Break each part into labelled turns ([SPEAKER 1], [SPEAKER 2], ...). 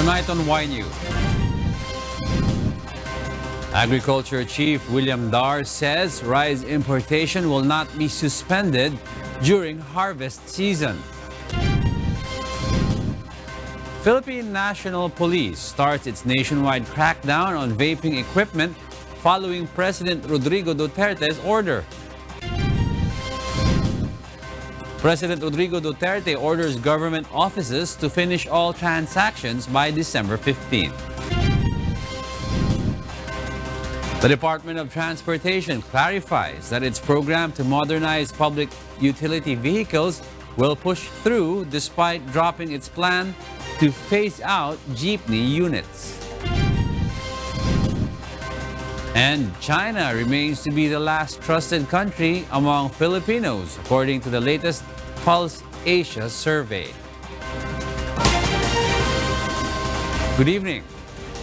[SPEAKER 1] Tonight on Y News, Agriculture Chief William Dar says rice importation will not be suspended during harvest season. Philippine National Police starts its nationwide crackdown on vaping equipment following President Rodrigo Duterte's order. President Rodrigo Duterte orders government offices to finish all transactions by December 15. The Department of Transportation clarifies that its program to modernize public utility vehicles will push through despite dropping its plan to phase out jeepney units. And China remains to be the last trusted country among Filipinos, according to the latest Pulse Asia survey. Good evening.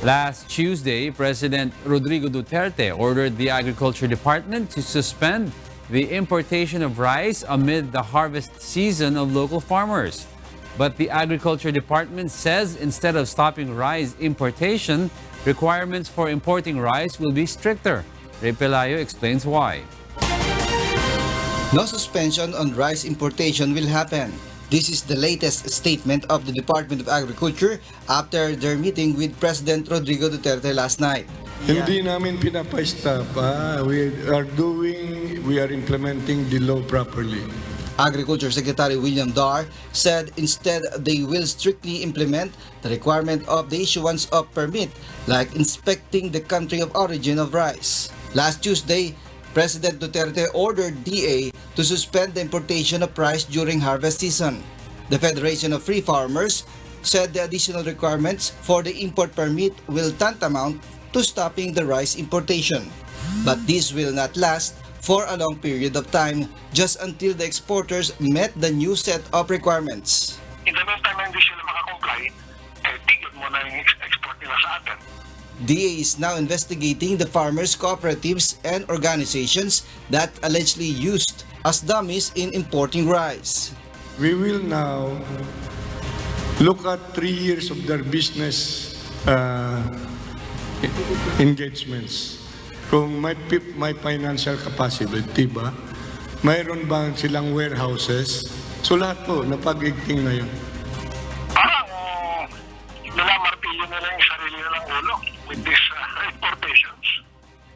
[SPEAKER 1] Last Tuesday, President Rodrigo Duterte ordered the Agriculture Department to suspend the importation of rice amid the harvest season of local farmers. But the Agriculture Department says instead of stopping rice importation, requirements for importing rice will be stricter. Ray Pelayo explains why.
[SPEAKER 2] No suspension on rice importation will happen. This is the latest statement of the Department of Agriculture after their meeting with President Rodrigo Duterte last night.
[SPEAKER 3] Hindi namin pinapa-stop. We are implementing the law properly.
[SPEAKER 2] Agriculture Secretary William Dar said instead they will strictly implement the requirement of the issuance of permit, like inspecting the country of origin of rice. Last Tuesday, President Duterte ordered DA to suspend the importation of rice during harvest season. The Federation of Free Farmers said the additional requirements for the import permit will tantamount to stopping the rice importation. But this will not last for a long period of time, just until the exporters met the new set of requirements.
[SPEAKER 4] In the meantime, hindi sila makakomply, tigil mo na yung export nila sa atin.
[SPEAKER 2] DA is now investigating the farmers' cooperatives and organizations that allegedly used as dummies in importing rice.
[SPEAKER 3] We will now look at 3 years of their business engagements. Kung may financial capacity ba, mayroon ba silang warehouses? So lahat po, napag-igting na yun.
[SPEAKER 4] Parang nilamartilyo nila yung sarili nilang ulo with these importations.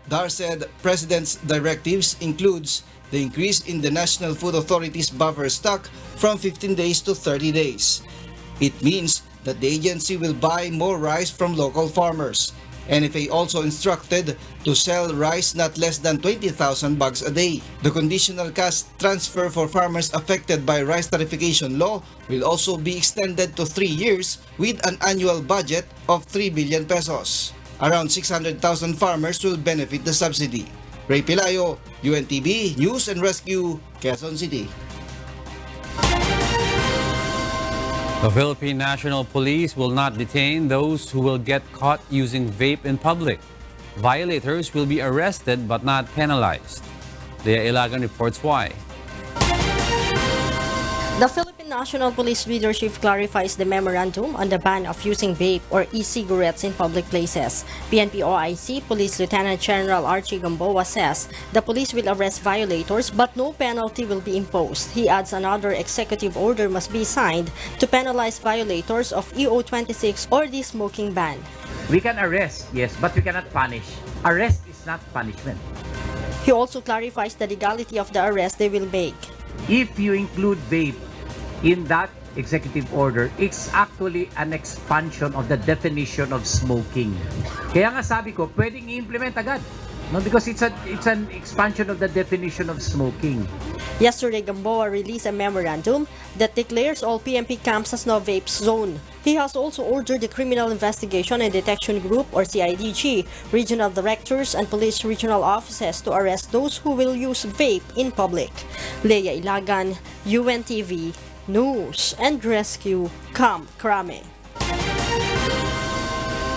[SPEAKER 2] Dar said President's directives includes the increase in the National Food Authority's buffer stock from 15 days to 30 days. It means that the agency will buy more rice from local farmers. NFA also instructed to sell rice not less than 20,000 bags a day. The conditional cash transfer for farmers affected by rice tariffication law will also be extended to 3 years with an annual budget of 3 billion pesos. Around 600,000 farmers will benefit the subsidy. Ray Pelayo, UNTV, News and Rescue, Quezon City.
[SPEAKER 1] The Philippine National Police will not detain those who will get caught using vape in public. Violators will be arrested but not penalized. Lea Ilagan reports why.
[SPEAKER 5] The Philippine National Police leadership clarifies the memorandum on the ban of using vape or e-cigarettes in public places. PNP OIC Police Lieutenant General Archie Gamboa says the police will arrest violators but no penalty will be imposed. He adds another executive order must be signed to penalize violators of EO26 or the smoking ban.
[SPEAKER 6] We can arrest, yes, but we cannot punish. Arrest is not punishment.
[SPEAKER 5] He also clarifies the legality of the arrest they will make.
[SPEAKER 6] If you include vape in that executive order, it's actually an expansion of the definition of smoking. Kaya nga sabi ko, pwedeng i-implement agad. No, because it's an expansion of the definition of smoking.
[SPEAKER 5] Yesterday, Gamboa released a memorandum that declares all PNP camps as no vape zone. He has also ordered the Criminal Investigation and Detection Group or CIDG, regional directors and police regional offices to arrest those who will use vape in public. Lea Ilagan, UNTV, News and Rescue, Camp Crame.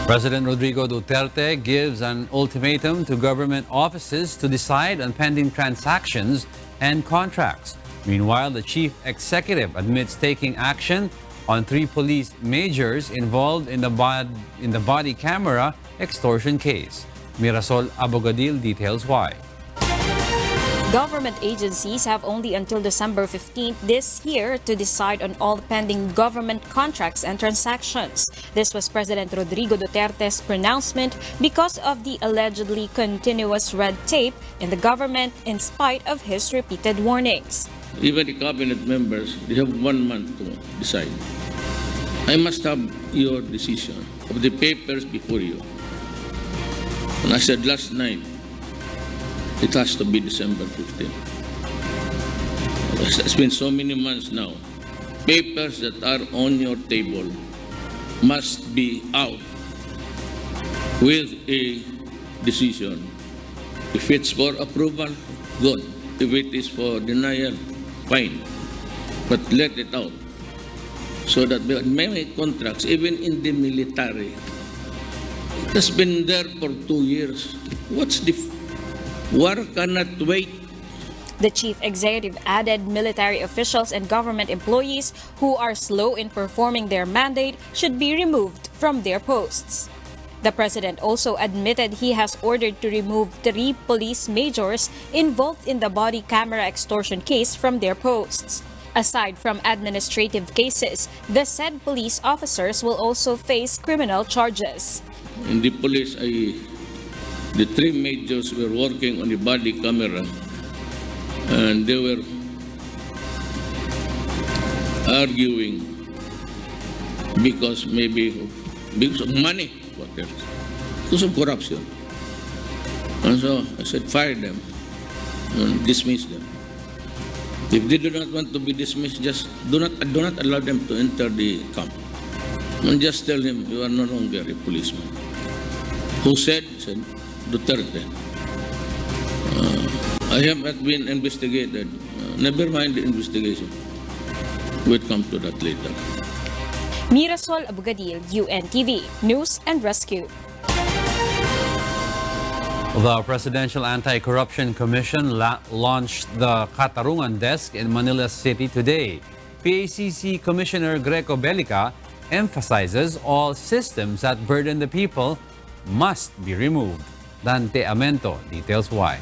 [SPEAKER 1] President Rodrigo Duterte gives an ultimatum to government offices to decide on pending transactions and contracts. Meanwhile, the chief executive admits taking action on 3 police majors involved in the body camera extortion case. Mirasol Abogadil details why.
[SPEAKER 7] Government agencies have only until December 15th this year to decide on all pending government contracts and transactions. This was President Rodrigo Duterte's pronouncement because of the allegedly continuous red tape in the government in spite of his repeated warnings.
[SPEAKER 8] Even the cabinet members, they have 1 month to decide. I must have your decision of the papers before you. And I said last night, it has to be December 15th. It's been so many months now. Papers that are on your table must be out with a decision. If it's for approval, good. If it is for denial, fine. But let it out. So that many contracts, even in the military, it has been there for 2 years. What's the war cannot wait?
[SPEAKER 7] The chief executive added military officials and government employees who are slow in performing their mandate should be removed from their posts. The president also admitted he has ordered to remove 3 police majors involved in the body camera extortion case from their posts. Aside from administrative cases, the said police officers will also face criminal charges.
[SPEAKER 8] In the police, the 3 majors were working on the body camera and they were arguing because of money, what else? Because of corruption. And so I said, fire them and dismiss them. If they do not want to be dismissed, just do not allow them to enter the camp. And just tell them you are no longer a policeman. Who said? Said Duterte. I have not been investigated. Never mind the investigation. We'll come to that later.
[SPEAKER 7] Mirasol Abogadil, UNTV, News and Rescue.
[SPEAKER 1] The Presidential Anti-Corruption Commission launched the Katarungan Desk in Manila City today. PACC Commissioner Greco Bellica emphasizes all systems that burden the people must be removed. Dante Amento details why.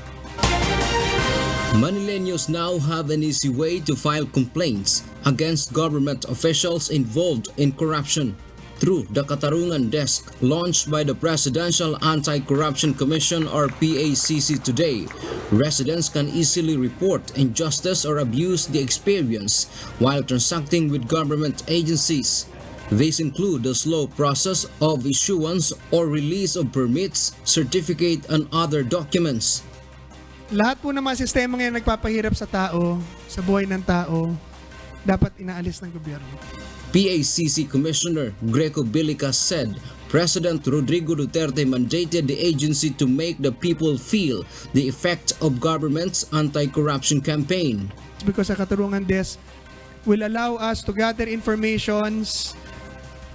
[SPEAKER 9] Manileños now have an easy way to file complaints against government officials involved in corruption. Through the Katarungan Desk, launched by the Presidential Anti-Corruption Commission or PACC today, residents can easily report injustice or abuse they experience while transacting with government agencies. These include the slow process of issuance or release of permits, certificate, and other documents.
[SPEAKER 10] Lahat po ng mga sistema ngayon nagpapahirap sa tao, sa buhay ng tao, dapat inaalis ng gobyerno.
[SPEAKER 9] PACC Commissioner Greco Bellica said President Rodrigo Duterte mandated the agency to make the people feel the effect of government's anti-corruption campaign.
[SPEAKER 10] Because the Katarungan Desk will allow us to gather informations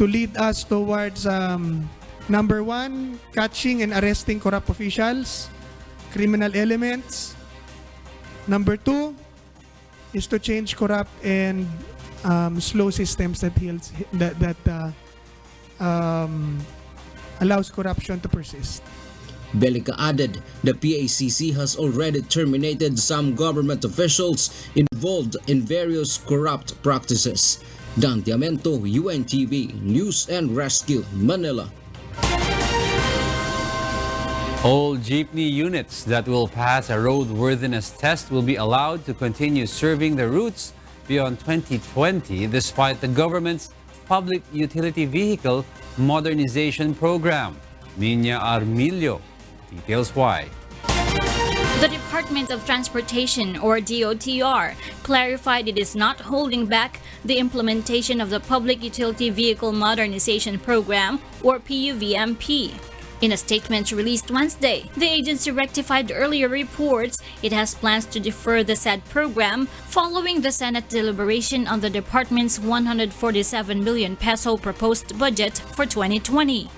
[SPEAKER 10] to lead us towards number 1, catching and arresting corrupt officials, criminal elements. Number 2 is to change corrupt and slow systems that allows corruption to persist.
[SPEAKER 9] Bellica added the PACC has already terminated some government officials involved in various corrupt practices. Dante Amento, UNTV, News and Rescue, Manila.
[SPEAKER 1] All jeepney units that will pass a roadworthiness test will be allowed to continue serving the routes beyond 2020 despite the government's Public Utility Vehicle Modernization Program. Nina Armilio details why.
[SPEAKER 11] The Department of Transportation, or DOTR, clarified it is not holding back the implementation of the Public Utility Vehicle Modernization Program, or PUVMP. In a statement released Wednesday, the agency rectified earlier reports it has plans to defer the said program following the Senate deliberation on the department's 147 million peso proposed budget for 2020.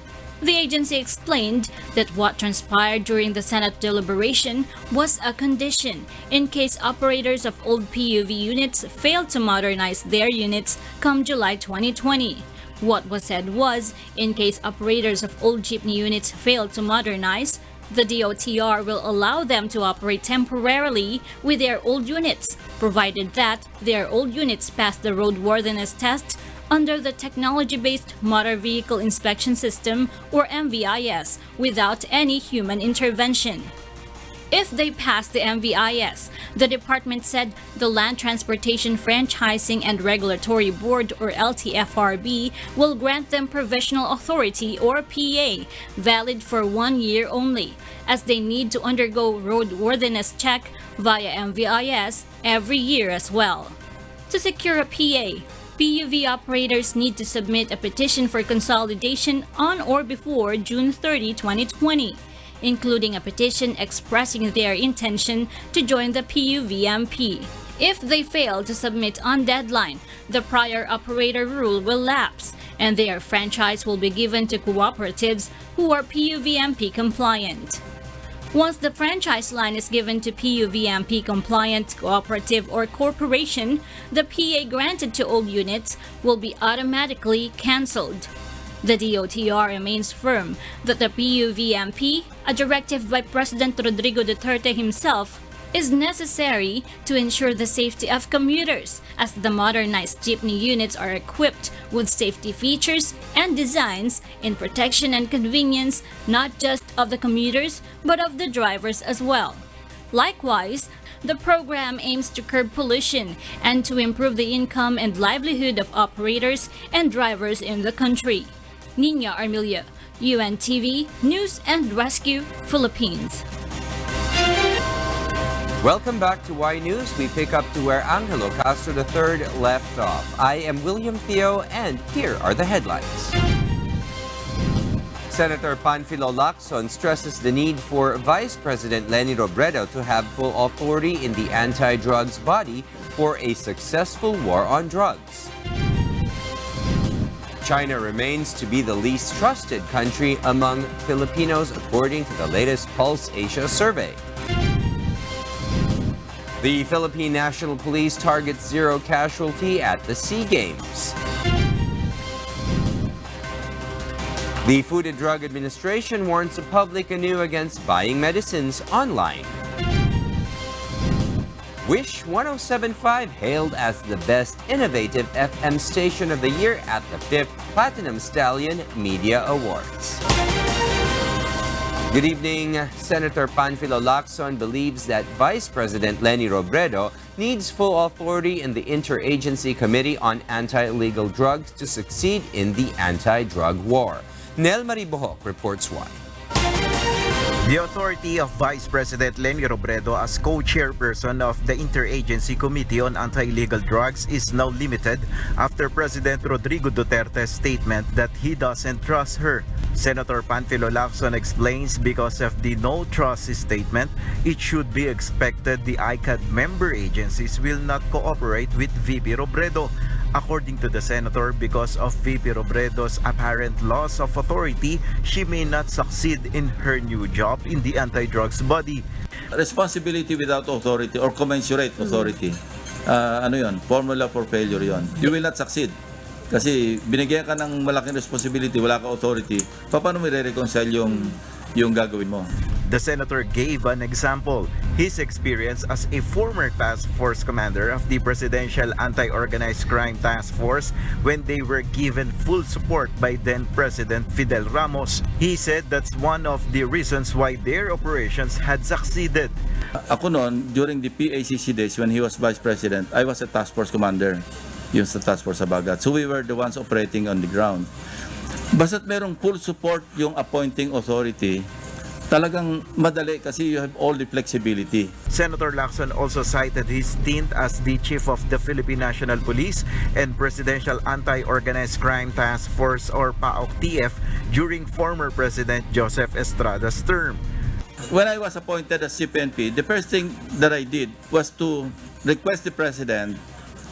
[SPEAKER 11] The agency explained that what transpired during the Senate deliberation was a condition in case operators of old PUV units failed to modernize their units come July 2020. What was said was, in case operators of old jeepney units failed to modernize, the DOTR will allow them to operate temporarily with their old units, provided that their old units pass the roadworthiness test under the Technology-Based Motor Vehicle Inspection System, or MVIS, without any human intervention. If they pass the MVIS, the department said the Land Transportation Franchising and Regulatory Board, or LTFRB, will grant them provisional authority, or PA, valid for 1 year only, as they need to undergo roadworthiness check via MVIS every year as well. To secure a PA, PUV operators need to submit a petition for consolidation on or before June 30, 2020, including a petition expressing their intention to join the PUVMP. If they fail to submit on deadline, the prior operator rule will lapse, and their franchise will be given to cooperatives who are PUVMP compliant. Once the franchise line is given to PUVMP compliant cooperative or corporation, the PA granted to old units will be automatically cancelled. The DOTR remains firm that the PUVMP, a directive by President Rodrigo Duterte himself, is necessary to ensure the safety of commuters, as the modernized jeepney units are equipped with safety features and designs in protection and convenience not just of the commuters but of the drivers as well. Likewise, the program aims to curb pollution and to improve the income and livelihood of operators and drivers in the country. Nina Armilia, UNTV, News and Rescue, Philippines.
[SPEAKER 12] Welcome back to Y News. We pick up to where Angelo Castro III left off. I am William Theo, and here are the headlines. Senator Panfilo Lacson stresses the need for Vice President Leni Robredo to have full authority in the anti-drugs body for a successful war on drugs. China remains to be the least trusted country among Filipinos according to the latest Pulse Asia survey. The Philippine National Police targets zero casualty at the SEA Games. The Food and Drug Administration warns the public anew against buying medicines online. Wish 107.5 hailed as the best innovative FM station of the year at the 5th Platinum Stallion Media Awards. Good evening. Senator Panfilo Lacson believes that Vice President Leni Robredo needs full authority in the Interagency Committee on Anti-Illegal Drugs to succeed in the anti-drug war. Nel Maribohok reports why.
[SPEAKER 13] The authority of Vice President Leni Robredo as co-chairperson of the Interagency Committee on Anti-Illegal Drugs is now limited after President Rodrigo Duterte's statement that he doesn't trust her. Senator Panfilo Lacson explains because of the no trust statement, it should be expected the ICAD member agencies will not cooperate with VP Robredo. According to the senator, because of VP Robredo's apparent loss of authority, she may not succeed in her new job in the anti-drugs body.
[SPEAKER 14] Responsibility without authority or commensurate authority, formula for failure yon. You will not succeed. Kasi binigyan ka ng malaking responsibility, wala ka authority, paano mo i-reconcile yung gagawin mo?
[SPEAKER 13] The senator gave an example, his experience as a former task force commander of the Presidential Anti-Organized Crime Task Force when they were given full support by then President Fidel Ramos. He said that's one of the reasons why their operations had succeeded.
[SPEAKER 14] Ako noon, during the PACC days when he was Vice President, I was a task force commander, yung sa task force sa Bagat. So we were the ones operating on the ground. Basta't merong full support yung appointing authority, talagang madali kasi you have all the flexibility.
[SPEAKER 13] Senator Lacson also cited his stint as the chief of the Philippine National Police and Presidential Anti-Organized Crime Task Force or PAOK-TF during former President Joseph Estrada's term.
[SPEAKER 14] When I was appointed as CPNP, the first thing that I did was to request the President,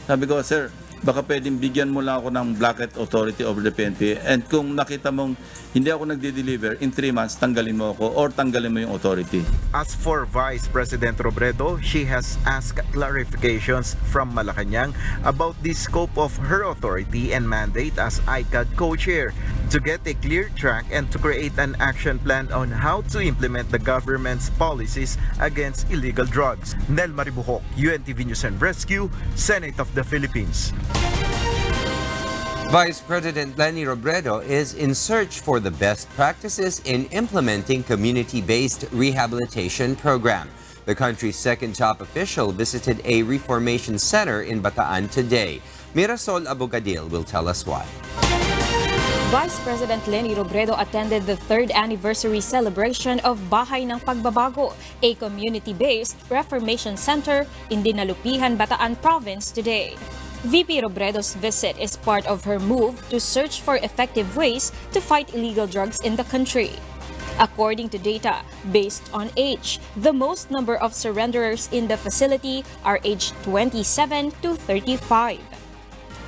[SPEAKER 14] sabi ko, sir, baka pwedeng bigyan mo lang ako ng blanket authority over the PNP, and kung nakita mong hindi ako nagde-deliver, in 3 months, tanggalin mo ako or tanggalin mo yung authority.
[SPEAKER 13] As for Vice President Robredo, she has asked clarifications from Malacanang about the scope of her authority and mandate as ICAD co-chair to get a clear track and to create an action plan on how to implement the government's policies against illegal drugs. Nel Maribuhok, UNTV News and Rescue, Senate of the Philippines.
[SPEAKER 12] Vice President Leni Robredo is in search for the best practices in implementing community-based rehabilitation program. The country's second top official visited a reformation center in Bataan today. Mirasol Abogadil will tell us why.
[SPEAKER 7] Vice President Leni Robredo attended the 3rd anniversary celebration of Bahay ng Pagbabago, a community-based reformation center in Dinalupihan, Bataan Province today. VP Robredo's visit is part of her move to search for effective ways to fight illegal drugs in the country. According to data based on age, the most number of surrenderers in the facility are aged 27 to 35.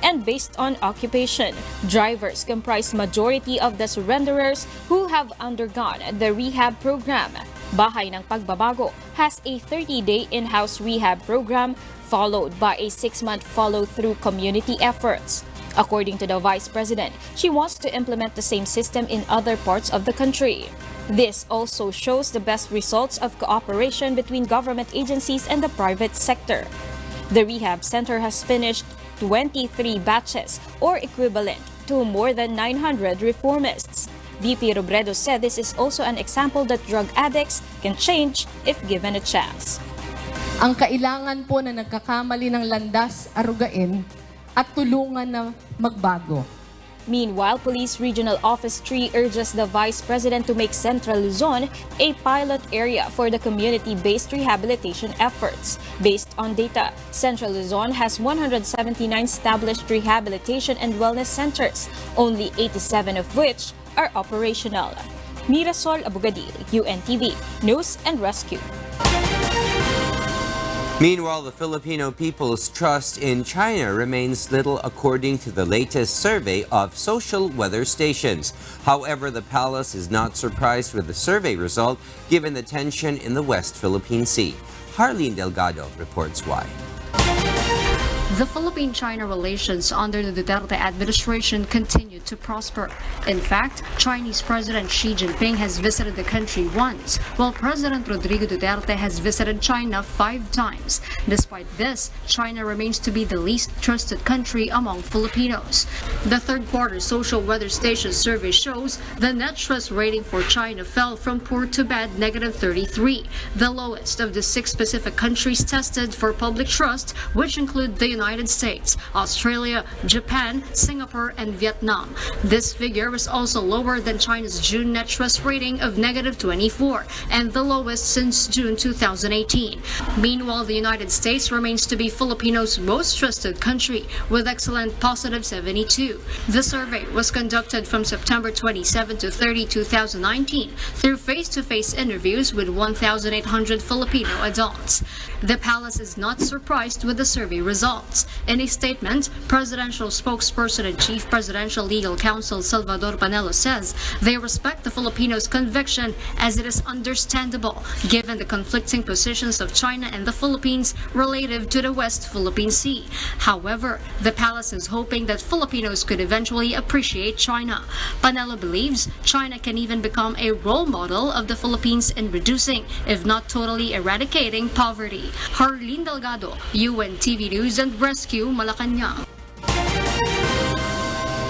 [SPEAKER 7] And based on occupation, drivers comprise majority of the surrenderers who have undergone the rehab program. Bahay ng Pagbabago has a 30-day in-house rehab program followed by a 6-month follow-through community efforts. According to the Vice President, she wants to implement the same system in other parts of the country. This also shows the best results of cooperation between government agencies and the private sector. The rehab center has finished 23 batches, or equivalent to more than 900 reformists. VP Robredo said this is also an example that drug addicts can change if given a chance.
[SPEAKER 15] Ang kailangan po na nagkakamali ng landas, arugain at tulungan na magbago.
[SPEAKER 7] Meanwhile, Police Regional Office 3 urges the Vice President to make Central Luzon a pilot area for the community-based rehabilitation efforts. Based on data, Central Luzon has 179 established rehabilitation and wellness centers, only 87 of which are operational. Mirasol Abogadil, UNTV, News and Rescue.
[SPEAKER 12] Meanwhile, the Filipino people's trust in China remains little according to the latest survey of social weather stations. However, the palace is not surprised with the survey result given the tension in the West Philippine Sea. Harleen Delgado reports why.
[SPEAKER 16] The Philippine-China relations under the Duterte administration continue to prosper. In fact, Chinese President Xi Jinping has visited the country once, while President Rodrigo Duterte has visited China 5 times. Despite this, China remains to be the least trusted country among Filipinos. The third quarter social weather station survey shows the net trust rating for China fell from poor to bad -33, the lowest of the 6 specific countries tested for public trust, which include the United States, Australia, Japan, Singapore, and Vietnam. This figure was also lower than China's June net trust rating of -24 and the lowest since June 2018. Meanwhile, the United States remains to be Filipinos' most trusted country with excellent +72. The survey was conducted from September 27 to 30, 2019 through face-to-face interviews with 1,800 Filipino adults. The palace is not surprised with the survey results. In a statement, presidential spokesperson and chief presidential legal counsel Salvador Panelo says they respect the Filipinos' conviction as it is understandable given the conflicting positions of China and the Philippines relative to the West Philippine Sea. However, the palace is hoping that Filipinos could eventually appreciate China. Panelo believes China can even become a role model of the Philippines in reducing, if not totally eradicating, poverty. Harleen Delgado, UNTV News and Rescue, Malacanang.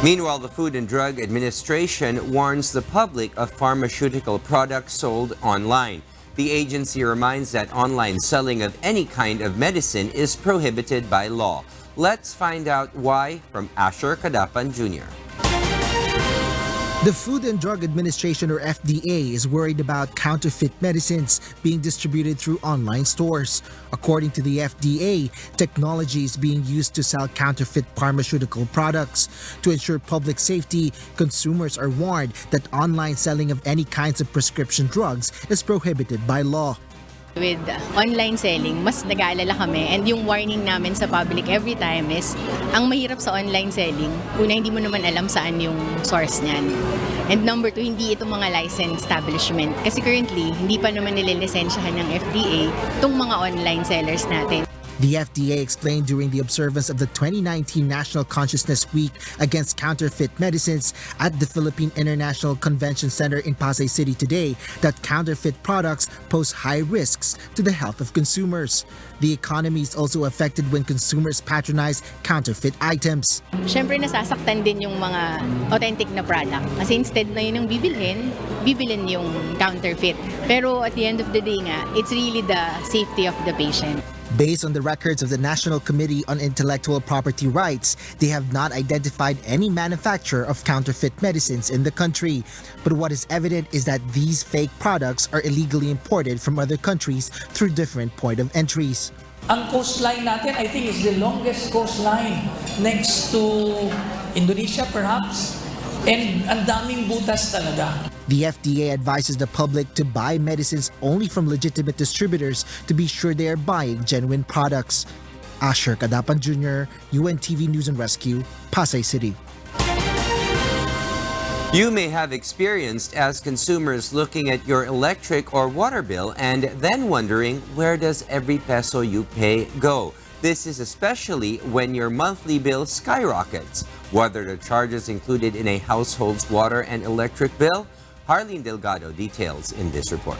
[SPEAKER 12] Meanwhile, the Food and Drug Administration warns the public of pharmaceutical products sold online. The agency reminds that online selling of any kind of medicine is prohibited by law. Let's find out why from Asher Kadapan Jr.
[SPEAKER 17] The Food and Drug Administration, or FDA, is worried about counterfeit medicines being distributed through online stores. According to the FDA, technology is being used to sell counterfeit pharmaceutical products. To ensure public safety, consumers are warned that online selling of any kinds of prescription drugs is prohibited by law.
[SPEAKER 18] With online selling, mas nag-aalala kami, and yung warning namin sa public every time is, ang mahirap sa online selling, una hindi mo naman alam saan yung source niyan. And number 2, hindi itong mga licensed establishment. Kasi currently, hindi pa naman nililisensyahan ng FDA itong mga online sellers natin.
[SPEAKER 17] The FDA explained during the observance of the 2019 National Consciousness Week against counterfeit medicines at the Philippine International Convention Center in Pasay City today that counterfeit products pose high risks to the health of consumers. The economy is also affected when consumers patronize counterfeit items.
[SPEAKER 18] Siyempre nasasaktan din yung mga authentic na product. Kasi instead na yun yung bibilin yung counterfeit. Pero at the end of the day nga, it's really the safety of the patient.
[SPEAKER 17] Based on the records of the National Committee on Intellectual Property Rights, they have not identified any manufacturer of counterfeit medicines in the country. But what is evident is that these fake products are illegally imported from other countries through different point of entries.
[SPEAKER 19] Ang coastline natin, I think, is the longest coastline next to Indonesia perhaps. And ang daming butas talaga.
[SPEAKER 17] The FDA advises the public to buy medicines only from legitimate distributors to be sure they are buying genuine products. Asher Kadapan Jr., UNTV News and Rescue, Pasay City.
[SPEAKER 12] You may have experienced as consumers looking at your electric or water bill and then wondering, where does every peso you pay go? This is especially when your monthly bill skyrockets. Whether the charges included in a household's water and electric bill? Harleen Delgado details in this report.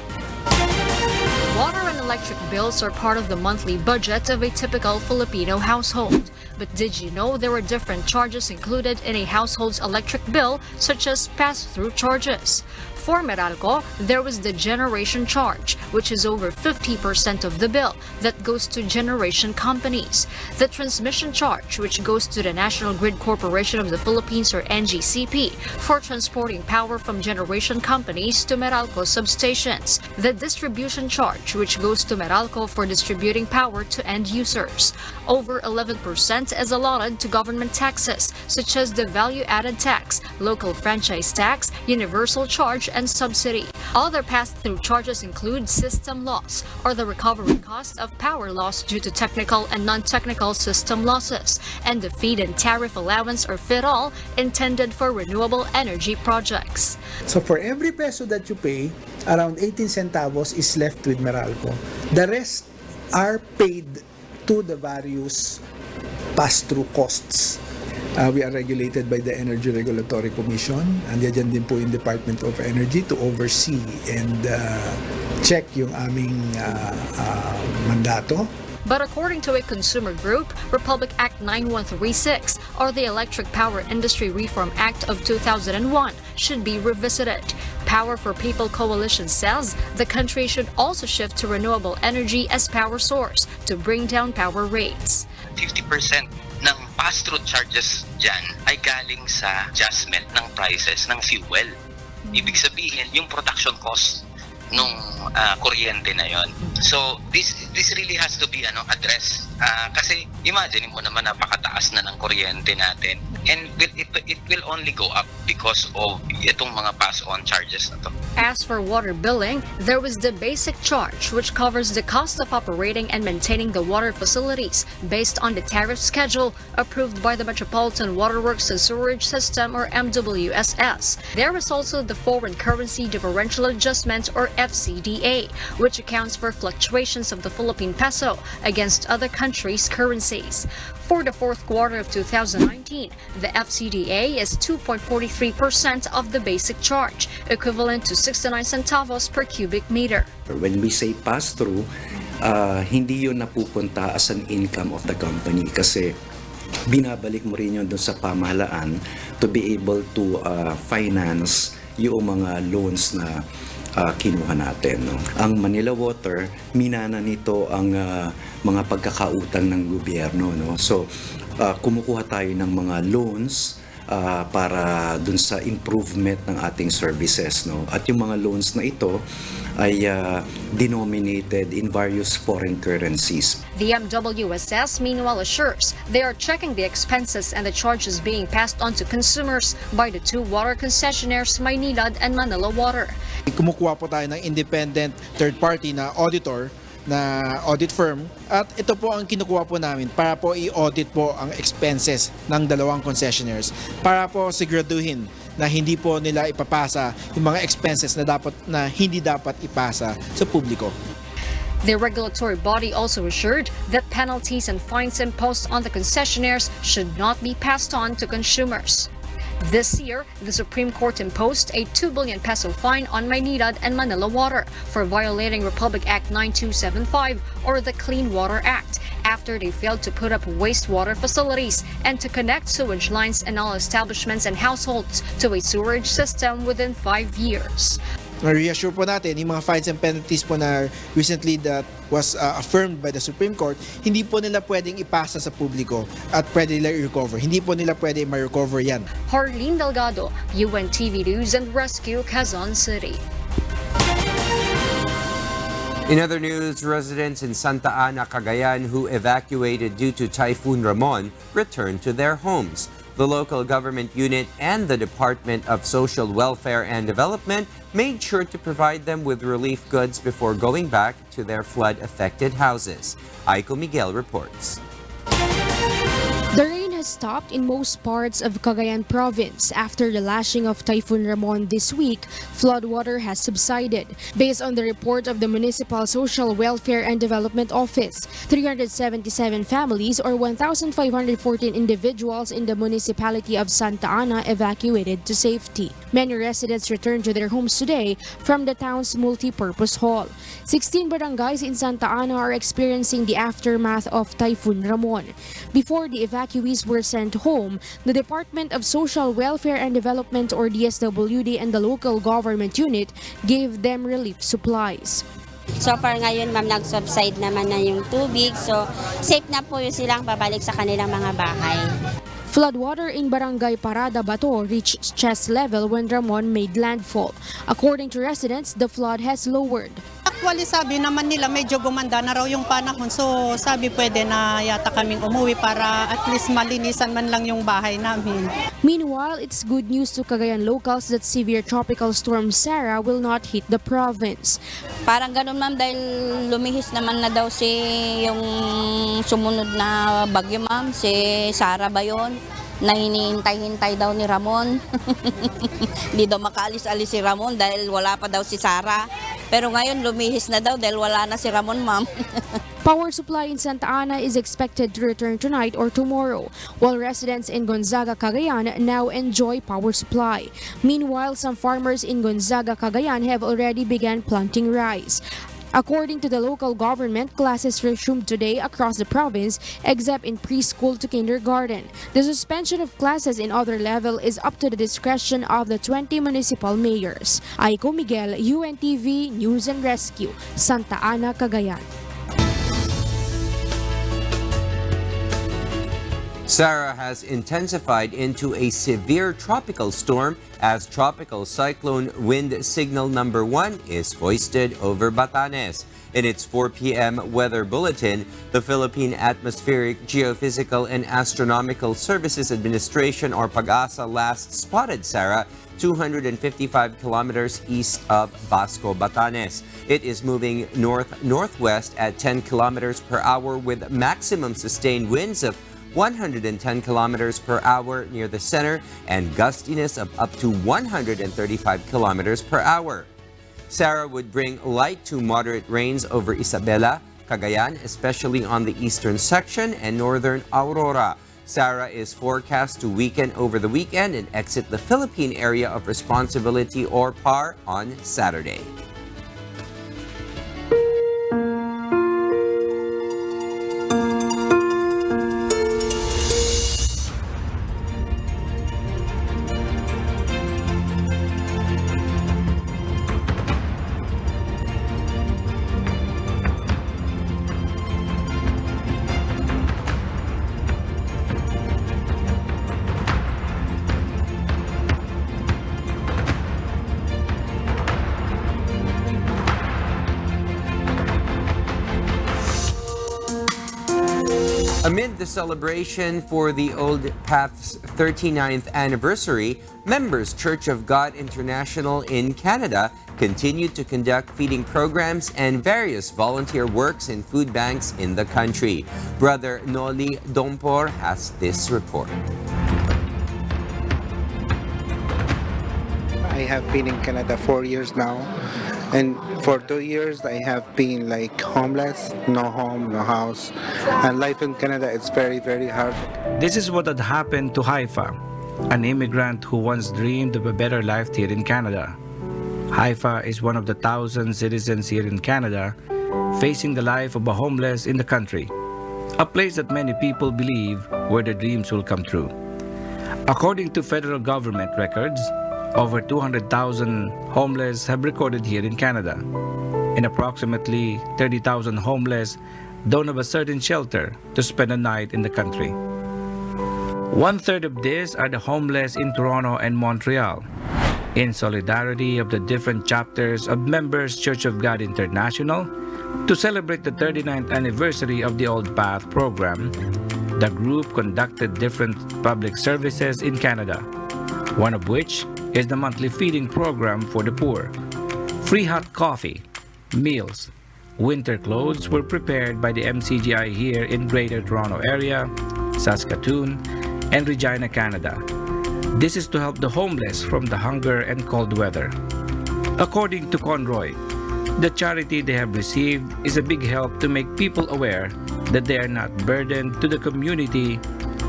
[SPEAKER 16] Water and electric bills are part of the monthly budget of a typical Filipino household. But did you know there are different charges included in a household's electric bill, such as pass-through charges? For Meralco, there was the generation charge, which is over 50% of the bill that goes to generation companies. The transmission charge, which goes to the National Grid Corporation of the Philippines or NGCP for transporting power from generation companies to Meralco substations. The distribution charge, which goes to Meralco for distributing power to end users. Over 11% is allotted to government taxes, such as the value-added tax, local franchise tax, universal charge, and subsidy. Other pass-through charges include system loss, or the recovery cost of power loss due to technical and non-technical system losses, and the feed and tariff allowance or FIT-all intended for renewable energy projects.
[SPEAKER 20] So for every peso that you pay, around 18 centavos is left with Meralco. The rest are paid to the various pass-through costs. We are regulated by the Energy Regulatory Commission, and yan din po yung Department of Energy to oversee and check yung aming mandato.
[SPEAKER 16] But according to a consumer group, Republic Act 9136, or the Electric Power Industry Reform Act of 2001, should be revisited. Power for People Coalition says the country should also shift to renewable energy as power source to bring down power rates.
[SPEAKER 21] 50% ng pass-through charges dyan ay galing sa adjustment ng prices ng fuel. Ibig sabihin, yung production cost nung kuryente na yon. So this really has to be addressed. Kasi imagine mo naman napakataas na ng kuryente natin, and it will only go up because of itong mga pass-on charges na to.
[SPEAKER 16] As for water billing, there was the basic charge, which covers the cost of operating and maintaining the water facilities based on the tariff schedule approved by the Metropolitan Waterworks and Sewerage System, or MWSS. There is also the Foreign Currency Differential Adjustment, or FCDA, which accounts for fluctuations of the Philippine peso against other countries' currencies. For the fourth quarter of 2019, the FCDA is 2.43% of the basic charge, equivalent to 69 centavos per cubic meter.
[SPEAKER 22] When we say pass-through, hindi yun napupunta as an income of the company kasi binabalik mo rin yun dun sa pamahalaan to be able to finance yung mga loans na kinuha natin. No? Ang Manila Water, minana nito ang mga pagkakautang ng gobyerno. No? So, kumukuha tayo ng mga loans para dun sa improvement ng ating services. No? At yung mga loans na ito ay denominated in various foreign currencies.
[SPEAKER 16] The MWSS meanwhile assures they are checking the expenses and the charges being passed on to consumers by the two water concessionaires, Maynilad and Manila Water.
[SPEAKER 23] Kumukuha po tayo ng independent third party na auditor
[SPEAKER 3] na audit firm at ito po ang kinukuha po namin para po i-audit po ang expenses ng dalawang concessionaires para po siguraduhin na hindi po nila ipapasa yung mga expenses na hindi dapat ipasa sa publiko.
[SPEAKER 16] The regulatory body also assured that penalties and fines imposed on the concessionaires should not be passed on to consumers. This year, the Supreme Court imposed a 2 billion peso fine on Maynilad and Manila Water for violating Republic Act 9275 or the Clean Water Act after they failed to put up wastewater facilities and to connect sewage lines in all establishments and households to a sewerage system within 5 years.
[SPEAKER 3] Na-reassure po natin yung mga fines and penalties po na recently that was affirmed by the Supreme Court, hindi po nila pwedeng ipasa sa publiko at pwede nila i-recover. Hindi po nila pwede ma-recover yan.
[SPEAKER 16] Harleen Delgado, UNTV News and Rescue, Quezon City.
[SPEAKER 12] In other news, residents in Santa Ana, Cagayan who evacuated due to Typhoon Ramon returned to their homes. The local government unit and the Department of Social Welfare and Development made sure to provide them with relief goods before going back to their flood-affected houses. Aiko Miguel reports.
[SPEAKER 4] The rain has stopped in most parts of Cagayan province. After the lashing of Typhoon Ramon this week, floodwater has subsided. Based on the report of the Municipal Social Welfare and Development Office, 377 families or 1,514 individuals in the municipality of Santa Ana evacuated to safety. Many residents returned to their homes today from the town's multi-purpose hall. 16 barangays in Santa Ana are experiencing the aftermath of Typhoon Ramon. Before the evacuees were sent home, the Department of Social Welfare and Development or DSWD and the local government unit gave them relief supplies.
[SPEAKER 23] So far ngayon ma'am, nag-subside naman na yung tubig. So safe na po yung silang babalik sa kanilang mga bahay.
[SPEAKER 4] Floodwater in Barangay Parada Bato reached chest level when Ramon made landfall. According to residents, the flood has lowered.
[SPEAKER 24] Actually, sabi naman nila medyo gumanda na raw yung panahon. So, sabi pwede na yata kaming umuwi para at least malinisan man lang yung bahay namin.
[SPEAKER 4] Meanwhile, it's good news to Cagayan locals that severe tropical storm Sara will not hit the province.
[SPEAKER 23] Parang ganun ma'am dahil lumihis naman na daw yung sumunod na bagyo ma'am, si Sara ba yun? Na hinihintay-hintay daw ni Ramon. Hindi daw makaalis-alis si Ramon dahil wala pa daw si Sara. Pero ngayon lumihis na daw dahil wala na si Ramon, ma'am.
[SPEAKER 4] Power supply in Santa Ana is expected to return tonight or tomorrow, while residents in Gonzaga, Cagayan now enjoy power supply. Meanwhile, some farmers in Gonzaga, Cagayan have already begun planting rice. According to the local government, classes resumed today across the province except in preschool to kindergarten. The suspension of classes in other level is up to the discretion of the 20 municipal mayors. Aiko Miguel, UNTV News and Rescue, Santa Ana, Cagayan.
[SPEAKER 12] Sara has intensified into a severe tropical storm as tropical cyclone wind signal number 1 is hoisted over Batanes. In its 4 p.m. weather bulletin, the Philippine Atmospheric, Geophysical and Astronomical Services Administration or PAGASA last spotted Sara 255 kilometers east of Basco, Batanes. It is moving north-northwest at 10 kilometers per hour with maximum sustained winds of 110 kilometers per hour near the center and gustiness of up to 135 kilometers per hour. Sara would bring light to moderate rains over Isabela, Cagayan, especially on the eastern section, and northern Aurora. Sara is forecast to weaken over the weekend and exit the Philippine Area of Responsibility or PAR on Saturday. Amid the celebration for the Old Path's 39th anniversary, members Church of God International in Canada continued to conduct feeding programs and various volunteer works in food banks in the country. Brother Noli Dompor has this report.
[SPEAKER 2] I have been in Canada 4 years now, and for 2 years I have been like homeless, no home, no house, and life in Canada is very, very hard.
[SPEAKER 5] This is what had happened to Haifa, an immigrant who once dreamed of a better life here in Canada. Haifa is one of the 1,000 citizens here in Canada facing the life of a homeless in the country, a place that many people believe where their dreams will come true. According to federal government records, over 200,000 homeless have recorded here in Canada, and approximately 30,000 homeless don't have a certain shelter to spend a night in the country. 1/3 of this are the homeless in Toronto and Montreal. In solidarity of the different chapters of Members Church of God International, to celebrate the 39th anniversary of the Old Path program, the group conducted different public services in Canada, one of which is the monthly feeding program for the poor. Free hot coffee, meals, winter clothes were prepared by the MCGI here in Greater Toronto Area, Saskatoon, and Regina, Canada. This is to help the homeless from the hunger and cold weather. According to Conroy, the charity they have received is a big help to make people aware that they are not burdened to the community,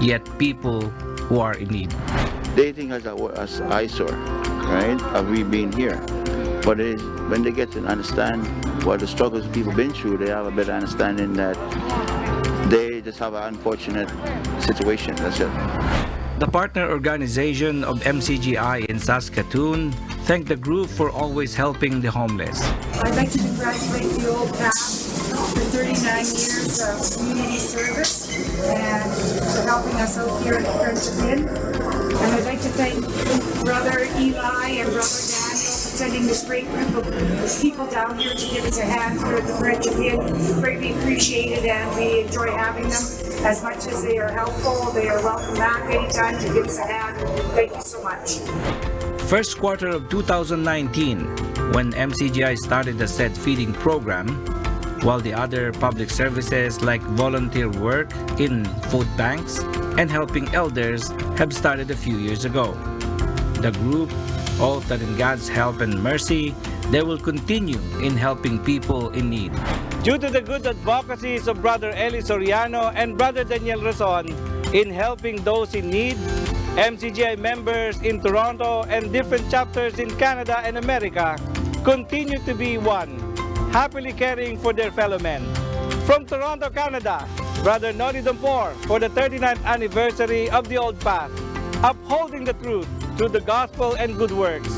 [SPEAKER 5] yet people who are in need.
[SPEAKER 6] They think as eyesore, right? Have we been here? But when they get to understand what the struggles people been through, they have a better understanding that they just have an unfortunate situation. That's it.
[SPEAKER 5] The partner organization of MCGI in Saskatoon thanked the group for always helping the homeless.
[SPEAKER 8] I'd like to congratulate the Old Path for 39 years of community service and for helping us out here at French Inn. And I'd like to thank Brother Eli and Brother Daniel for sending this great group of people down here to give us a hand here at the French Inn. Greatly appreciated, and we enjoy having them. As much as they are helpful, they are welcome back anytime to give us a hand. Thank you so much.
[SPEAKER 5] First quarter of 2019, when MCGI started the said feeding program, while the other public services like volunteer work in food banks and helping elders have started a few years ago. The group hopes that in God's help and mercy, they will continue in helping people in need. Due to the good advocacies of Brother Eli Soriano and Brother Daniel Rason in helping those in need, MCGI members in Toronto and different chapters in Canada and America continue to be one, happily caring for their fellow men. From Toronto, Canada, Brother Noli Dompor for the 39th anniversary of the Old Path, upholding the truth through the gospel and good works.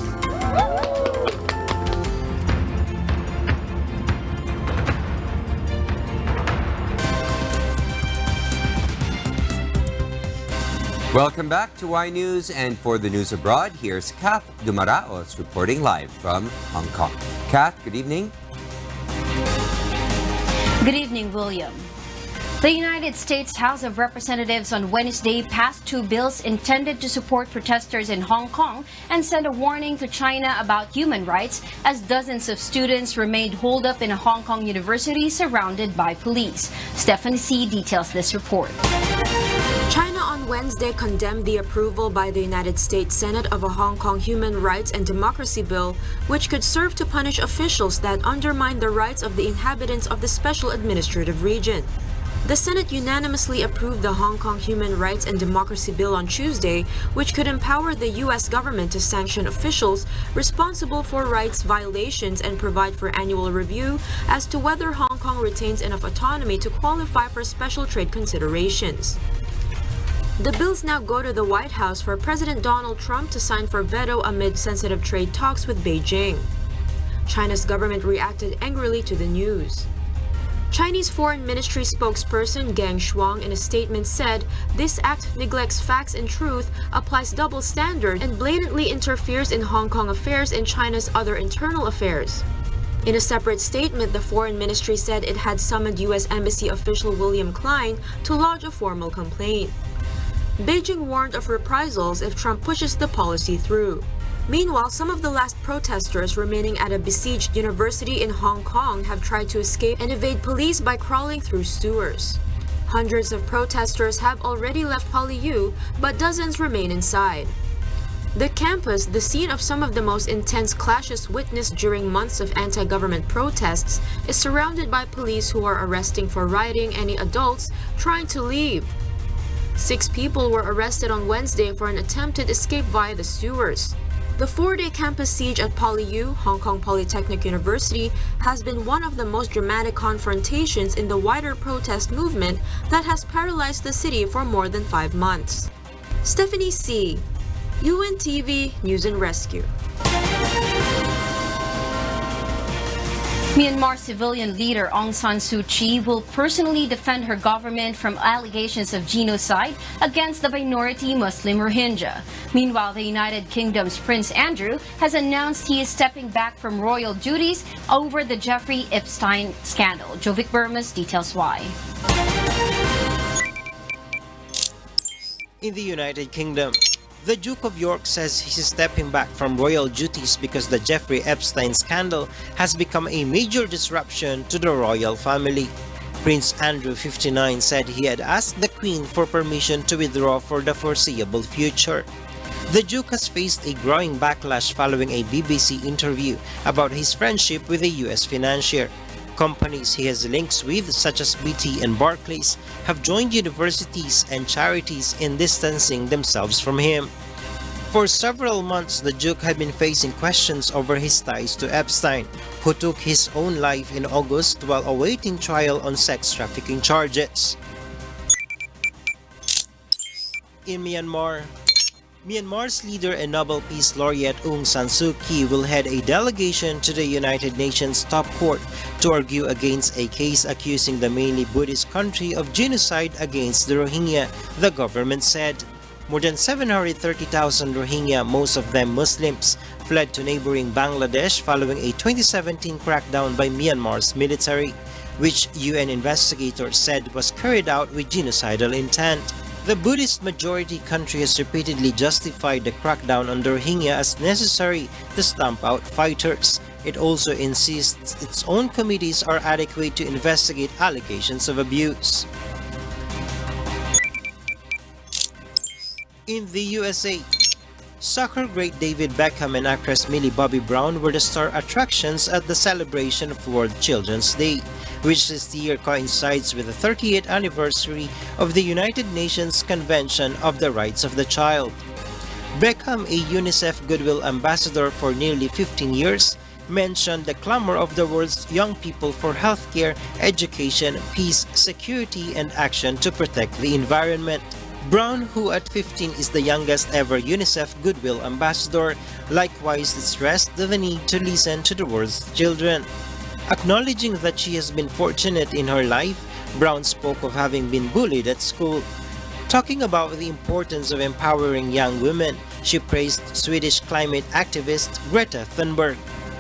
[SPEAKER 12] Welcome back to Y News, and for the news abroad, here's Kath Dumaraos reporting live from Hong Kong. Kath, good evening.
[SPEAKER 25] Good evening, William. The United States House of Representatives on Wednesday passed 2 bills intended to support protesters in Hong Kong and send a warning to China about human rights as dozens of students remained holed up in a Hong Kong university surrounded by police. Stephanie C. details this report.
[SPEAKER 26] China on Wednesday condemned the approval by the United States Senate of a Hong Kong Human Rights and Democracy Bill, which could serve to punish officials that undermine the rights of the inhabitants of the Special Administrative Region. The Senate unanimously approved the Hong Kong Human Rights and Democracy Bill on Tuesday, which could empower the U.S. government to sanction officials responsible for rights violations and provide for annual review as to whether Hong Kong retains enough autonomy to qualify for special trade considerations. The bills now go to the White House for President Donald Trump to sign for veto amid sensitive trade talks with Beijing. China's government reacted angrily to the news. Chinese Foreign Ministry spokesperson Geng Shuang in a statement said this act neglects facts and truth, applies double standard, and blatantly interferes in Hong Kong affairs and China's other internal affairs. In a separate statement, the Foreign Ministry said it had summoned U.S. Embassy official William Klein to lodge a formal complaint. Beijing warned of reprisals if Trump pushes the policy through. Meanwhile, some of the last protesters remaining at a besieged university in Hong Kong have tried to escape and evade police by crawling through sewers. Hundreds of protesters have already left PolyU, but dozens remain inside. The campus, the scene of some of the most intense clashes witnessed during months of anti-government protests, is surrounded by police who are arresting for rioting any adults trying to leave. 6 people were arrested on Wednesday for an attempted escape via the sewers. The 4-day campus siege at PolyU, Hong Kong Polytechnic University, has been one of the most dramatic confrontations in the wider protest movement that has paralyzed the city for more than 5 months. Stephanie C., UNTV News and Rescue.
[SPEAKER 25] Myanmar civilian leader Aung San Suu Kyi will personally defend her government from allegations of genocide against the minority Muslim Rohingya. Meanwhile, the United Kingdom's Prince Andrew has announced he is stepping back from royal duties over the Jeffrey Epstein scandal. Jovic Burmas details why.
[SPEAKER 1] In the United Kingdom, the Duke of York says he's stepping back from royal duties because the Jeffrey Epstein scandal has become a major disruption to the royal family. Prince Andrew, 59, said he had asked the Queen for permission to withdraw for the foreseeable future. The Duke has faced a growing backlash following a BBC interview about his friendship with a US financier. Companies he has links with, such as BT and Barclays, have joined universities and charities in distancing themselves from him. For several months, the Duke had been facing questions over his ties to Epstein, who took his own life in August while awaiting trial on sex trafficking charges. In Myanmar's leader and Nobel Peace Laureate Aung San Suu Kyi will head a delegation to the United Nations top court to argue against a case accusing the mainly Buddhist country of genocide against the Rohingya, the government said. More than 730,000 Rohingya, most of them Muslims, fled to neighboring Bangladesh following a 2017 crackdown by Myanmar's military, which UN investigators said was carried out with genocidal intent. The Buddhist majority country has repeatedly justified the crackdown on the Rohingya as necessary to stamp out fighters. It also insists its own committees are adequate to investigate allegations of abuse. In the USA, soccer great David Beckham and actress Millie Bobby Brown were the star attractions at the celebration of World Children's Day, which this year coincides with the 38th anniversary of the United Nations Convention of the Rights of the Child. Beckham, a UNICEF Goodwill Ambassador for nearly 15 years, mentioned the clamor of the world's young people for healthcare, education, peace, security, and action to protect the environment. Brown, who at 15 is the youngest ever UNICEF Goodwill Ambassador, likewise stressed the need to listen to the world's children. Acknowledging that she has been fortunate in her life, Brown spoke of having been bullied at school. Talking about the importance of empowering young women, she praised Swedish climate activist Greta Thunberg.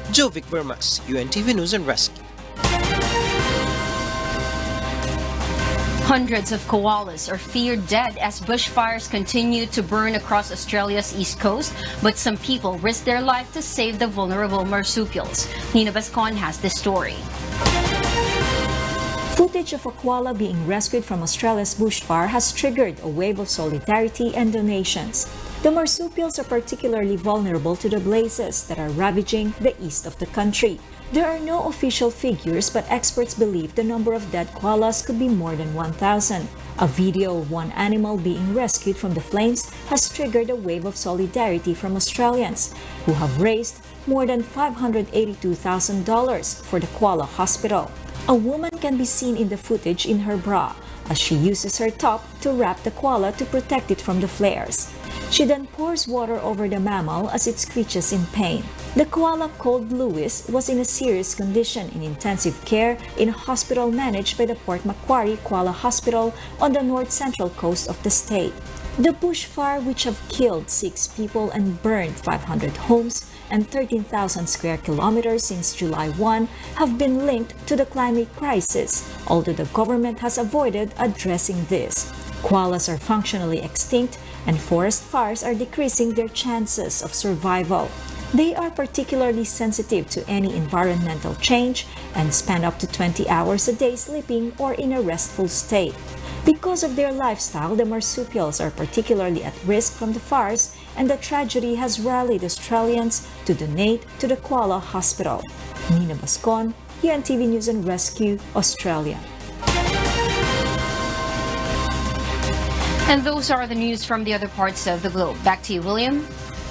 [SPEAKER 1] Jovic Burmas, UNTV News and Rescue.
[SPEAKER 25] Hundreds of koalas are feared dead as bushfires continue to burn across Australia's east coast, but some people risk their life to save the vulnerable marsupials. Nina Bascon has this story.
[SPEAKER 9] Footage of a koala being rescued from Australia's bushfire has triggered a wave of solidarity and donations. The marsupials are particularly vulnerable to the blazes that are ravaging the east of the country. There are no official figures, but experts believe the number of dead koalas could be more than 1,000. A video of one animal being rescued from the flames has triggered a wave of solidarity from Australians, who have raised more than $582,000 for the koala hospital. A woman can be seen in the footage in her bra as she uses her top to wrap the koala to protect it from the flares. She then pours water over the mammal as it screeches in pain. The koala, called Lewis, was in a serious condition in intensive care in a hospital managed by the Port Macquarie Koala Hospital on the north-central coast of the state. The bushfire, which have killed 6 people and burned 500 homes and 13,000 square kilometers since July 1, have been linked to the climate crisis, although the government has avoided addressing this. Koalas are functionally extinct, and forest fires are decreasing their chances of survival. They are particularly sensitive to any environmental change and spend up to 20 hours a day sleeping or in a restful state. Because of their lifestyle, the marsupials are particularly at risk from the fires, and the tragedy has rallied Australians to donate to the Koala Hospital. Nina Bascon, UNTV News and Rescue, Australia.
[SPEAKER 25] And those are the news from the other parts of the globe. Back to you, William.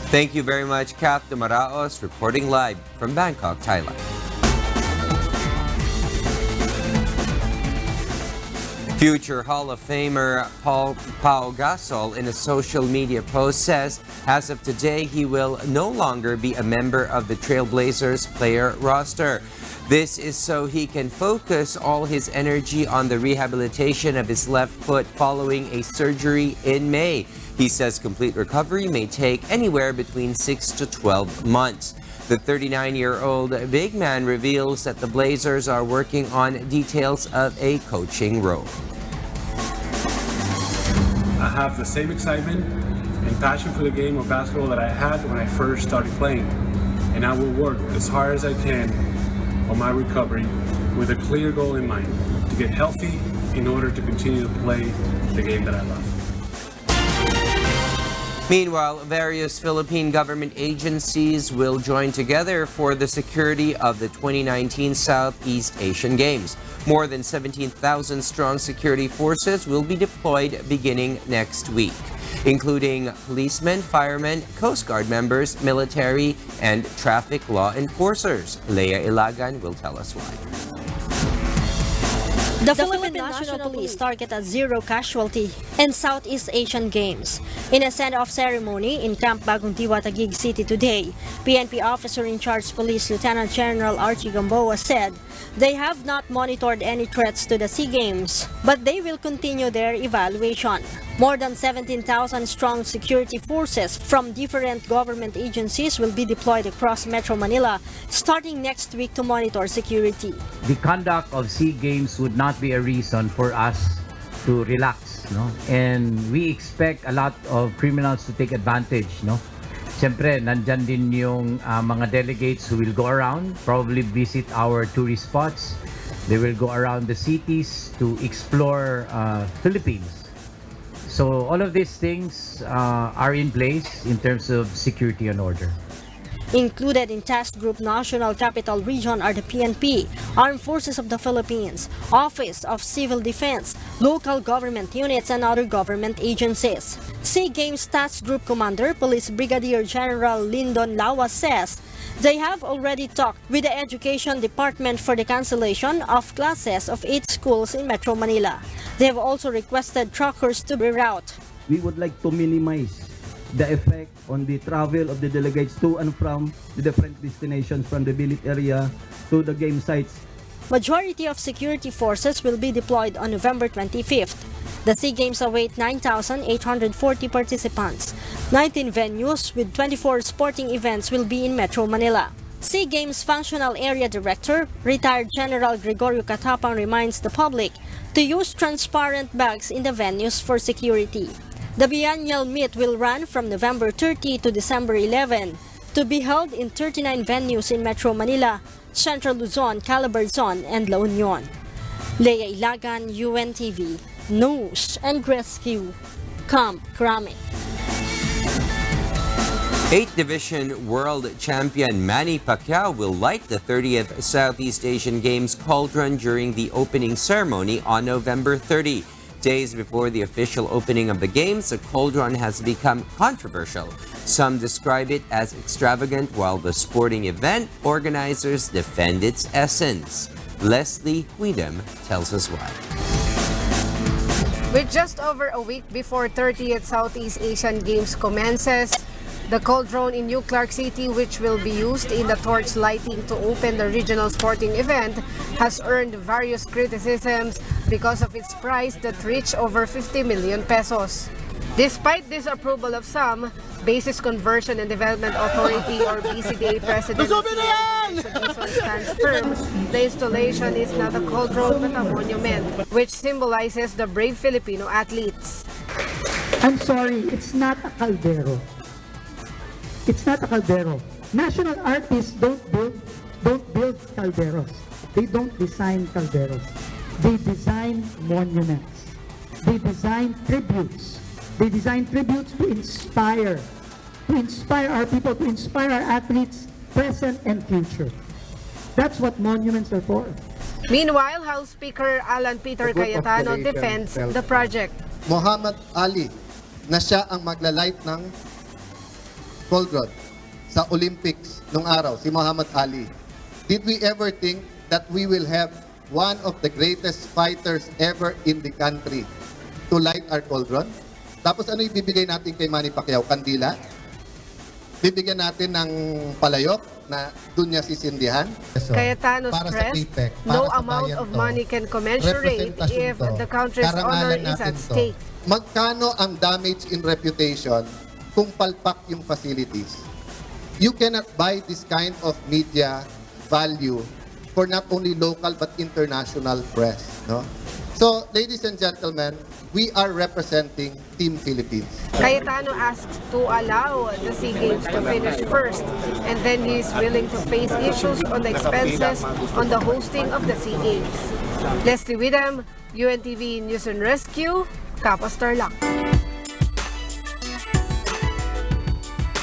[SPEAKER 12] Thank you very much, Kath Dumaraos, reporting live from Bangkok, Thailand. Future Hall of Famer Paul Pau Gasol, in a social media post, says as of today he will no longer be a member of the Trailblazers player roster. This is so he can focus all his energy on the rehabilitation of his left foot following a surgery in May. He says complete recovery may take anywhere between 6 to 12 months. The 39-year-old big man reveals that the Blazers are working on details of a coaching role.
[SPEAKER 7] I have the same excitement and passion for the game of basketball that I had when I first started playing. And I will work as hard as I can on my recovery with a clear goal in mind, to get healthy in order to continue to play the game that I love.
[SPEAKER 12] Meanwhile, various Philippine government agencies will join together for the security of the 2019 Southeast Asian Games. More than 17,000 strong security forces will be deployed beginning next week, including policemen, firemen, Coast Guard members, military, and traffic law enforcers. Leia Ilagan will tell us why.
[SPEAKER 10] The Philippine National Police targeted 0 casualty in Southeast Asian Games. In a send-off ceremony in Camp Bagong Diwa, Taguig City today, PNP Officer in Charge Police Lieutenant General Archie Gamboa said they have not monitored any threats to the SEA Games, but they will continue their evaluation. More than 17,000 strong security forces from different government agencies will be deployed across Metro Manila starting next week to monitor security.
[SPEAKER 11] The conduct of SEA Games would not be a reason for us to relax, no? And we expect a lot of criminals to take advantage, no? Siyempre, nandyan din yung mga delegates who will go around, probably visit our tourist spots. They will go around the cities to explore Philippines. So all of these things are in place in terms of security and order.
[SPEAKER 10] Included in Task Group National Capital Region are the PNP, Armed Forces of the Philippines, Office of Civil Defense, local government units, and other government agencies. SEA Games Task Group Commander, Police Brigadier General Lyndon Lawas says they have already talked with the Education Department for the cancellation of classes of 8 schools in Metro Manila. They have also requested truckers to reroute.
[SPEAKER 13] We would like to minimize the effect on the travel of the delegates to and from the different destinations from the village area to the game sites.
[SPEAKER 10] Majority of security forces will be deployed on November 25th. The SEA Games await 9,840 participants. 19 venues with 24 sporting events will be in Metro Manila. SEA Games Functional Area Director, retired General Gregorio Catapang, reminds the public to use transparent bags in the venues for security. The biennial meet will run from November 30 to December 11 to be held in 39 venues in Metro Manila, Central Luzon, Calabarzon, and La Union. Leia Ilagan, UNTV, News and Rescue, Camp Crame.
[SPEAKER 12] 8th Division World Champion Manny Pacquiao will light the 30th Southeast Asian Games cauldron during the opening ceremony on November 30. Days before the official opening of the Games, the cauldron has become controversial. Some describe it as extravagant, while the sporting event organizers defend its essence. Leslie Huidem tells us why.
[SPEAKER 14] With just over a week before 30th Southeast Asian Games commences, the cauldron in New Clark City, which will be used in the torch lighting to open the regional sporting event, has earned various criticisms because of its price that reached over 50 million pesos. Despite disapproval of some, Basis Conversion and Development Authority or BCDA President stands firm. The installation is not a cauldron but a monument, which symbolizes the brave Filipino athletes.
[SPEAKER 15] I'm sorry, it's not a caldero. It's not a caldero. National artists don't build calderos. They don't design calderos. They design monuments. They design tributes. They design tributes to inspire our people, to inspire our athletes, present and future. That's what monuments are for.
[SPEAKER 14] Meanwhile, House Speaker Alan Peter Cayetano defends the project.
[SPEAKER 17] Muhammad Ali na siya ang maglalight ng cauldron sa Olympics nung araw, si Muhammad Ali. Did we ever think that we will have one of the greatest fighters ever in the country to light our cauldron? Tapos ano ibibigay natin kay Manny Pacquiao? Kandila? Bibigyan natin ng palayok na doon niya sisindihan?
[SPEAKER 14] Cayetano stressed, no amount of money can commensurate if the country's honor is at stake.
[SPEAKER 17] Magkano ang damage in reputation kung palpak yung facilities? You cannot buy this kind of media value for not only local but international press. No? So, ladies and gentlemen, we are representing Team Philippines.
[SPEAKER 14] Cayetano asks to allow the SEA Games to finish first, and then he is willing to face issues on the expenses on the hosting of the SEA Games. Leslie Widham, UNTV News and Rescue, Kapos Tarlac.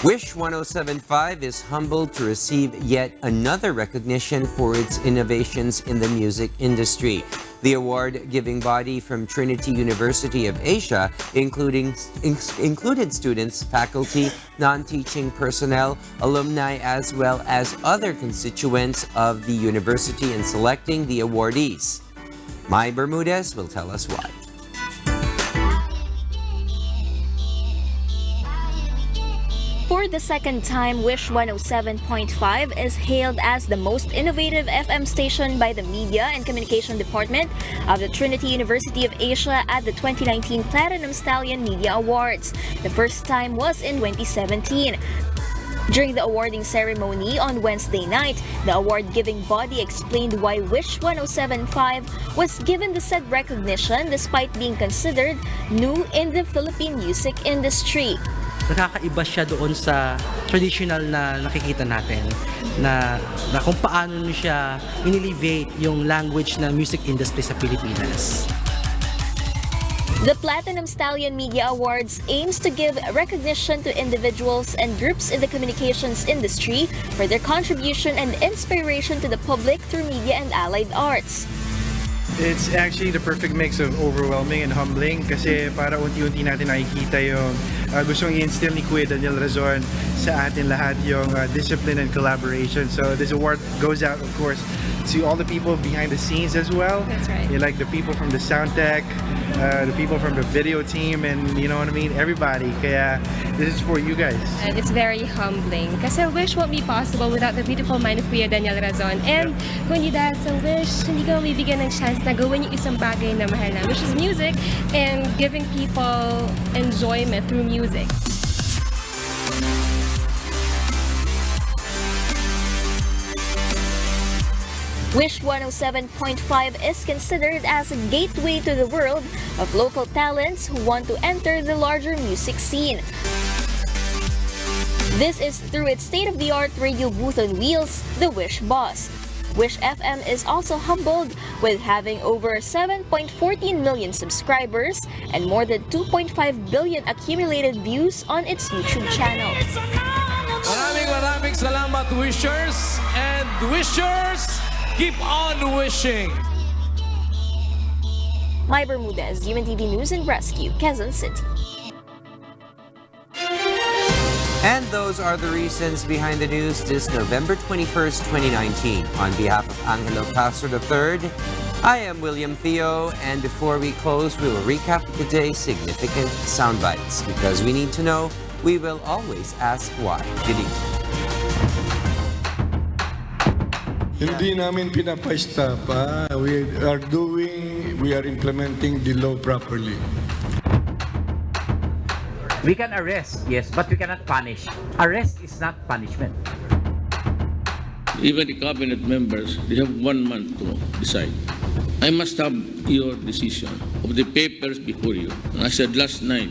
[SPEAKER 12] Wish 1075 is humbled to receive yet another recognition for its innovations in the music industry. The award-giving body from Trinity University of Asia included students, faculty, non-teaching personnel, alumni, as well as other constituents of the university in selecting the awardees. Mai Bermudez will tell us why.
[SPEAKER 18] For the second time, Wish 107.5 is hailed as the most innovative FM station by the Media and Communication Department of the Trinity University of Asia at the 2019 Platinum Stallion Media Awards. The first time was in 2017. During the awarding ceremony on Wednesday night, the award-giving body explained why Wish 107.5 was given the said recognition despite being considered new in the Philippine music industry.
[SPEAKER 19] Nakakaiba siya doon sa traditional na nakikita natin na kung paano siya inelevate yung language na music industry sa Pilipinas.
[SPEAKER 18] The Platinum Stallion Media Awards aims to give recognition to individuals and groups in the communications industry for their contribution and inspiration to the public through media and allied arts.
[SPEAKER 20] It's actually the perfect mix of overwhelming and humbling kasi para unti-unti natin nakikita yung gustong i-instill ni Kuya Daniel Razon sa atin lahat yung discipline and collaboration. So this award goes out, of course, to all the people behind the scenes as well.
[SPEAKER 21] That's right.
[SPEAKER 20] You like the people from the sound tech, the people from the video team, and you know what I mean? Everybody. Kaya this is for you guys.
[SPEAKER 21] And it's very humbling kasi Wish won't be possible without the beautiful mind of Kuya Daniel Razon. And kung hindi dahil sa Wish, hindi ka mabibigyan ng chance na gawin yung isang bagay na mahal na, which is music and giving people enjoyment through music.
[SPEAKER 18] Wish 107.5 is considered as a gateway to the world of local talents who want to enter the larger music scene. This is through its state-of-the-art radio booth on wheels, the Wish Boss. Wish FM is also humbled with having over 7.14 million subscribers and more than 2.5 billion accumulated views on its YouTube channel.
[SPEAKER 27] Maraming salamat, wishers, and wishers, keep on wishing.
[SPEAKER 18] Mai Bermudez, UNTV News and Rescue, Quezon City.
[SPEAKER 12] And those are the reasons behind the news this November 21st, 2019. On behalf of Angelo Castro III, I am William Theo, and before we close, we will recap today's significant sound bites. Because we need to know, we will always ask why. Good evening.
[SPEAKER 28] Hindi namin pinapaista pa. We are implementing the law properly.
[SPEAKER 11] We can arrest, yes, but we cannot punish. Arrest is not punishment.
[SPEAKER 27] Even the cabinet members, they have 1 month to decide. I must have your decision of the papers before you. And I said last night,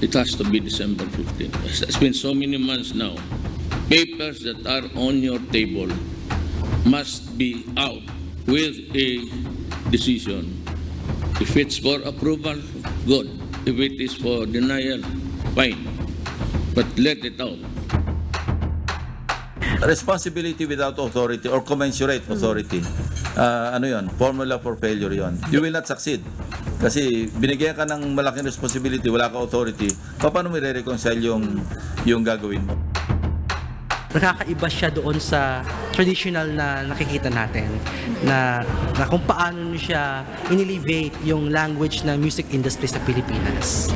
[SPEAKER 27] it has to be December 15. It's been so many months now. Papers that are on your table must be out with a decision. If it's for approval, good. If it is for denial, fine. But let it out.
[SPEAKER 2] Responsibility without authority or commensurate authority. Ano yon? Formula for failure yon. You will not succeed. Kasi binigyan ka ng malaking responsibility, wala ka authority, paano mo i-reconcile yung gagawin mo?
[SPEAKER 19] Nakakaiba siya doon sa traditional na nakikita natin na kung paano siya inelevate yung language ng music industry sa Pilipinas.